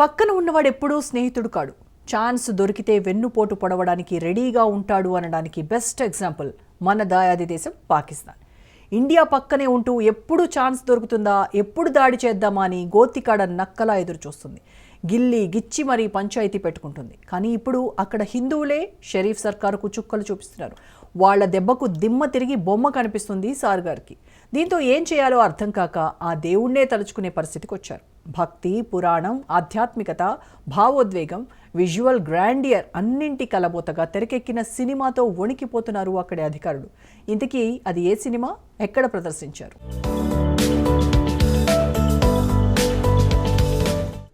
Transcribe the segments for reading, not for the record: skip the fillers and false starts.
పక్కన ఉన్నవాడు ఎప్పుడూ స్నేహితుడు కాడు. ఛాన్స్ దొరికితే వెన్నుపోటు పొడవడానికి రెడీగా ఉంటాడు అనడానికి బెస్ట్ ఎగ్జాంపుల్ మన దాయాది దేశం పాకిస్తాన్. ఇండియా పక్కనే ఉంటూ ఎప్పుడు ఛాన్స్ దొరుకుతుందా, ఎప్పుడు దాడి చేద్దామా అని గోతికాడ నక్కలా ఎదురు చూస్తుంది. గిల్లి గిచ్చి మరీ పంచాయతీ పెట్టుకుంటుంది. కానీ ఇప్పుడు అక్కడ హిందువులే షరీఫ్ సర్కారుకు చుక్కలు చూపిస్తున్నారు. వాళ్ల దెబ్బకు దిమ్మ తిరిగి బొమ్మ కనిపిస్తుంది సార్ గారికి. దీంతో ఏం చేయాలో అర్థం కాక ఆ దేవుణ్ణే తలుచుకునే పరిస్థితికి వచ్చారు. భక్తి, పురాణం, ఆధ్యాత్మికత, భావోద్వేగం, విజువల్ గ్రాండియర్ అన్నింటి కలబోతగా తెరకెక్కిన సినిమాతో వణికిపోతున్నారు అక్కడి అధికారులు. ఇంతకీ అది ఏ సినిమా, ఎక్కడ ప్రదర్శించారు?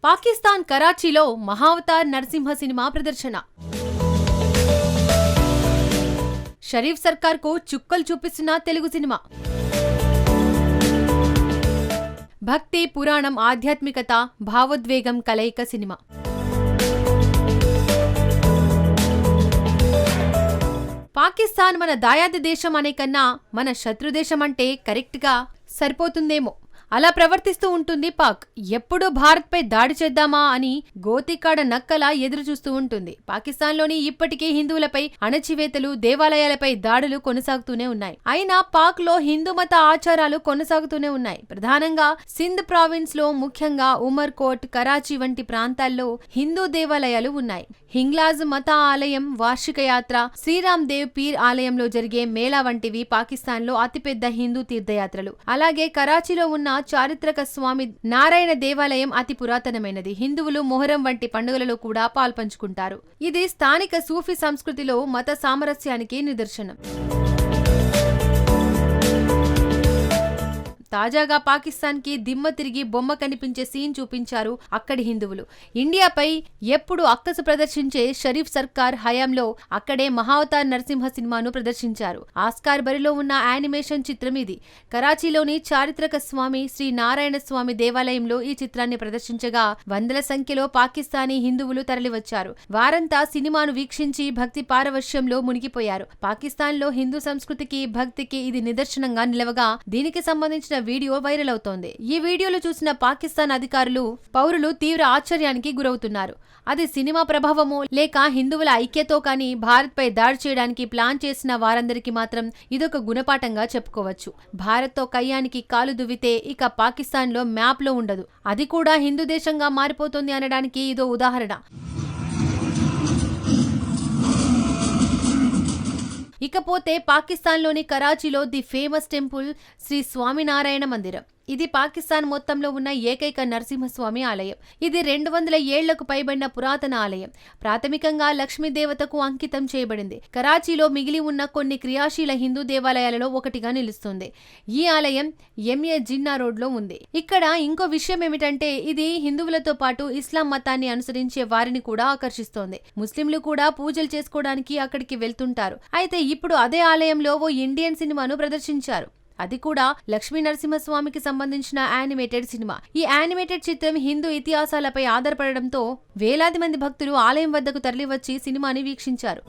పాకిస్తాన్ కరాచీలో మహావతార్ నరసింహ సినిమా ప్రదర్శన. షరీఫ్ సర్కార్కు చుక్కలు చూపిస్తున్న తెలుగు సినిమా. భక్తి, పురాణం, ఆధ్యాత్మికత, భావోద్వేగం కలయిక సినిమా. పాకిస్తాన్ మన దాయాది దేశం అనే కన్నా మన శత్రుదేశం అంటే కరెక్ట్గా సరిపోతుందేమో. అలా ప్రవర్తిస్తూ ఉంటుంది పాక్. ఎప్పుడు భారత్పై దాడి చేద్దామా అని గోతికాడ నక్కలా ఎదురు చూస్తూ ఉంటుంది. పాకిస్తాన్లోని ఇప్పటికే హిందువులపై అణచివేతలు, దేవాలయాలపై దాడులు కొనసాగుతూనే ఉన్నాయి. అయినా పాక్ లో హిందూ మత ఆచారాలు కొనసాగుతూనే ఉన్నాయి. ప్రధానంగా సింధ్ ప్రావిన్స్ లో, ముఖ్యంగా ఉమర్ కోట్, కరాచీ వంటి ప్రాంతాల్లో హిందూ దేవాలయాలు ఉన్నాయి. హింగ్లాజ్ మత ఆలయం వార్షిక యాత్ర, శ్రీరామ్ దేవ్ పీర్ ఆలయంలో జరిగే మేళా వంటివి పాకిస్తాన్ లో అతిపెద్ద హిందూ తీర్థయాత్రలు. అలాగే కరాచీలో ఉన్న చారిత్రక స్వామి నారాయణ దేవాలయం అతి పురాతనమైనది. హిందువులు మొహరం వంటి పండుగలలో కూడా పాల్పంచుకుంటారు. ఇది స్థానిక సూఫీ సంస్కృతిలో మత సామరస్యానికి నిదర్శనం. తాజాగా పాకిస్తాన్ కి దిమ్మ తిరిగి బొమ్మ కనిపించే సీన్ చూపించారు అక్కడి హిందువులు. ఇండియాపై ఎప్పుడు అక్కసు ప్రదర్శించే షరీఫ్ సర్కార్ హయాంలో అక్కడే మహావతార్ నరసింహ సినిమాను ప్రదర్శించారు. ఆస్కార్ బరిలో ఉన్న యానిమేషన్ చిత్రం ఇది. కరాచీలోని చారిత్రక స్వామి శ్రీ నారాయణ స్వామి దేవాలయంలో ఈ చిత్రాన్ని ప్రదర్శించగా వందల సంఖ్యలో పాకిస్తానీ హిందువులు తరలివచ్చారు. వారంతా సినిమాను వీక్షించి భక్తి పారవశ్యంలో మునిగిపోయారు. పాకిస్తాన్ లో హిందూ సంస్కృతికి, భక్తికి ఇది నిదర్శనంగా నిలవగా దీనికి సంబంధించిన వీడియో వైరల్ అవుతోంది. ఈ వీడియోలు చూసిన పాకిస్తాన్ అధికారులు, పౌరులు తీవ్ర ఆశ్చర్యానికి గురవుతున్నారు. అది సినిమా ప్రభావమో లేక హిందువుల ఐక్యతో కానీ భారత్ పై దాడి చేయడానికి ప్లాన్ చేసిన వారందరికీ మాత్రం ఇదొక గుణపాఠంగా చెప్పుకోవచ్చు. భారత్ తో కయ్యానికి కాలు దువ్వితే ఇక పాకిస్తాన్ లో మ్యాప్ లో ఉండదు. అది కూడా హిందూ దేశంగా మారిపోతుంది అనడానికి ఇదో ఉదాహరణ. ఇకపోతే పాకిస్తాన్లోని కరాచీలో the famous temple Shri Swaminarayan మందిరం. ఇది పాకిస్తాన్ మొత్తంలో ఉన్న ఏకైక నరసింహస్వామి ఆలయం. ఇది 200 ఏళ్లకు పైబడిన పురాతన ఆలయం. ప్రాథమికంగా లక్ష్మీదేవతకు అంకితం చేయబడింది. కరాచీలో మిగిలి ఉన్న కొన్ని క్రియాశీల హిందూ దేవాలయాలలో ఒకటిగా నిలుస్తుంది. ఈ ఆలయం ఎంఏ జిన్నా రోడ్ లో ఉంది. ఇక్కడ ఇంకో విషయం ఏమిటంటే ఇది హిందువులతో పాటు ఇస్లాం మతాన్ని అనుసరించే వారిని కూడా ఆకర్షిస్తోంది. ముస్లింలు కూడా పూజలు చేసుకోవడానికి అక్కడికి వెళ్తుంటారు. అయితే ఇప్పుడు అదే ఆలయంలో ఓ ఇండియన్ సినిమాను ప్రదర్శించారు. అది కూడా లక్ష్మీ నరసింహస్వామికి సంబంధించిన యానిమేటెడ్ సినిమా. ఈ యానిమేటెడ్ చిత్రం హిందూ ఇతిహాసాలపై ఆధారపడడంతో వేలాది మంది భక్తులు ఆలయం వద్దకు తరలివచ్చి సినిమాని వీక్షించారు.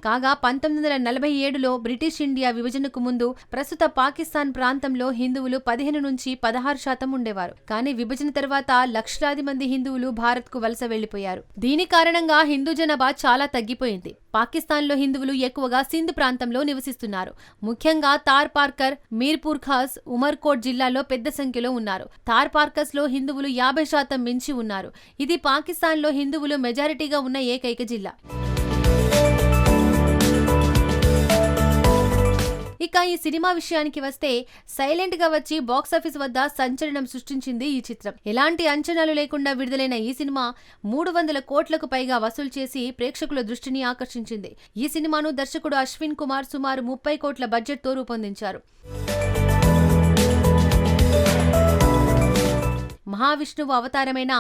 కాగా 1947లో బ్రిటిష్ ఇండియా విభజనకు ముందు ప్రస్తుత పాకిస్తాన్ ప్రాంతంలో హిందువులు 15 నుంచి 16% ఉండేవారు. కానీ విభజన తర్వాత లక్షలాది మంది హిందువులు భారత్ కు వలస వెళ్లిపోయారు. దీని కారణంగా హిందూ జనాభా చాలా తగ్గిపోయింది. పాకిస్తాన్ లో హిందువులు ఎక్కువగా సింధ్ ప్రాంతంలో నివసిస్తున్నారు. ముఖ్యంగా తార్ పార్కర్, మీర్పూర్ ఖాస్, ఉమర్ కోట్ జిల్లాలో పెద్ద సంఖ్యలో ఉన్నారు. తార్ పార్కర్స్ లో హిందువులు 50% మించి ఉన్నారు. ఇది పాకిస్తాన్ లో హిందువులు మెజారిటీగా ఉన్న ఏకైక జిల్లా. ఇక ఈ సినిమా విషయానికి వస్తే సైలెంట్ గా వచ్చి బాక్సాఫీస్ వద్ద సంచలనం సృష్టించింది ఈ చిత్రం. ఎలాంటి అంచనాలు లేకుండా విడుదలైన ఈ సినిమా 300 కోట్లకు పైగా వసూలు చేసి ప్రేక్షకుల దృష్టిని ఆకర్షించింది. ఈ సినిమాను దర్శకుడు అశ్విన్ కుమార్ సుమారు 30 కోట్ల బడ్జెట్ తో రూపొందించారు. మహావిష్ణువు అవతారమైన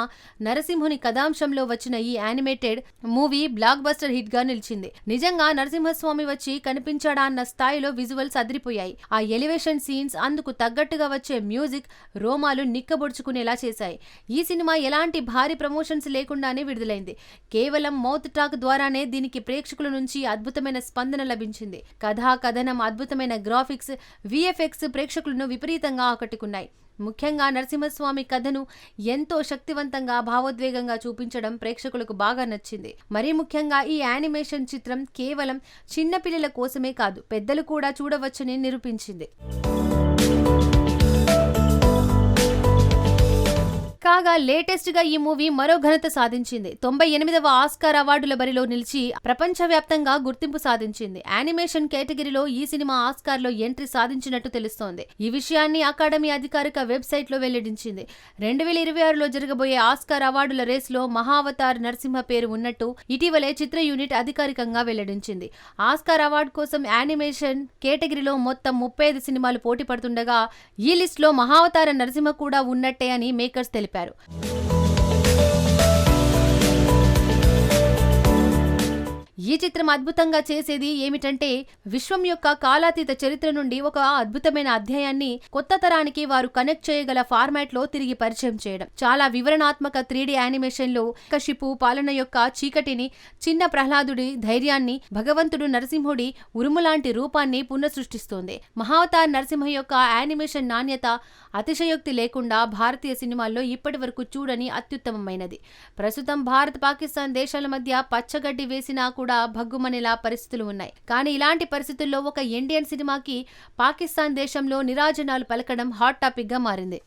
నరసింహుని కథాంశంలో వచ్చిన ఈ animated movie block buster hit గా నిలిచింది. నిజంగా నరసింహస్వామి వచ్చి కనిపించాడా అన్న స్థాయిలో విజువల్స్ అదిరిపోయాయి. ఆ ఎలివేషన్ సీన్స్, అందుకు తగ్గట్టుగా వచ్చే మ్యూజిక్ రోమాలు నిక్కబొడుచుకునేలా చేశాయి. ఈ సినిమా ఎలాంటి భారీ ప్రమోషన్స్ లేకుండానే విడుదలైంది. కేవలం మౌత్ టాక్ ద్వారానే దీనికి ప్రేక్షకుల నుంచి అద్భుతమైన స్పందన లభించింది. కథా కథనం, అద్భుతమైన గ్రాఫిక్స్, విఎఫ్ఎక్స్ ప్రేక్షకులను విపరీతంగా ఆకట్టుకున్నాయి. ముఖ్యంగా నరసింహస్వామి కథను ఎంతో శక్తివంతంగా భావోద్వేగంగా చూపించడం ప్రేక్షకులకు బాగా నచ్చింది. మరీ ముఖ్యంగా ఈ యానిమేషన్ చిత్రం కేవలం చిన్నపిల్లల కోసమే కాదు, పెద్దలు కూడా చూడవచ్చని నిరూపించింది. కాగా లేటెస్ట్ గా ఈ మూవీ మరో ఘనత సాధించింది. 98వ ఆస్కార్ అవార్డుల బరిలో నిలిచి ప్రపంచవ్యాప్తంగా గుర్తింపు సాధించింది. యానిమేషన్ కేటగిరీలో ఈ సినిమా ఆస్కార్ లో ఎంట్రీ సాధించినట్టు తెలుస్తోంది. ఈ విషయాన్ని అకాడమీ అధికారిక వెబ్సైట్ లో వెల్లడించింది. 2026లో జరగబోయే ఆస్కార్ అవార్డుల రేసులో మహావతార్ నరసింహ పేరు ఉన్నట్టు ఇటీవలే చిత్ర యూనిట్ అధికారికంగా వెల్లడించింది. ఆస్కార్ అవార్డు కోసం యానిమేషన్ కేటగిరీలో మొత్తం 35 సినిమాలు పోటీ పడుతుండగా ఈ లిస్ట్ లో మహావతార నరసింహ కూడా ఉన్నట్టే అని మేకర్స్ తెలిపారు. ఈ చిత్రం అద్భుతంగా చేసేది ఏమిటంటే విశ్వం యొక్క కాలాతీత చరిత్ర నుండి ఒక అద్భుతమైన అధ్యాయాన్ని కొత్త తరానికి వారు కనెక్ట్ చేయగల ఫార్మాట్ లో తిరిగి పరిచయం చేయడం. చాలా వివరణాత్మక 3D యానిమేషన్ లో కశిపు పాలన యొక్క చీకటిని, చిన్న ప్రహ్లాదుడి ధైర్యాన్ని, భగవంతుడు నరసింహుడి ఉరుములాంటి రూపాన్ని పునఃసృష్టిస్తోంది. మహావతార్ నరసింహ యొక్క యానిమేషన్ నాణ్యత అతిశయోక్తి లేకుండా భారతీయ సినిమాల్లో ఇప్పటి వరకు చూడని అత్యుత్తమమైనది. ప్రస్తుతం భారత్ పాకిస్తాన్ దేశాల మధ్య పచ్చగడ్డి వేసినా కూడా భగ్గుమనేలా పరిస్థితులు ఉన్నాయి. కానీ ఇలాంటి పరిస్థితుల్లో ఒక ఇండియన్ సినిమాకి పాకిస్తాన్ దేశంలో నిరాజనాలు పలకడం హాట్ టాపిక్ గా మారింది.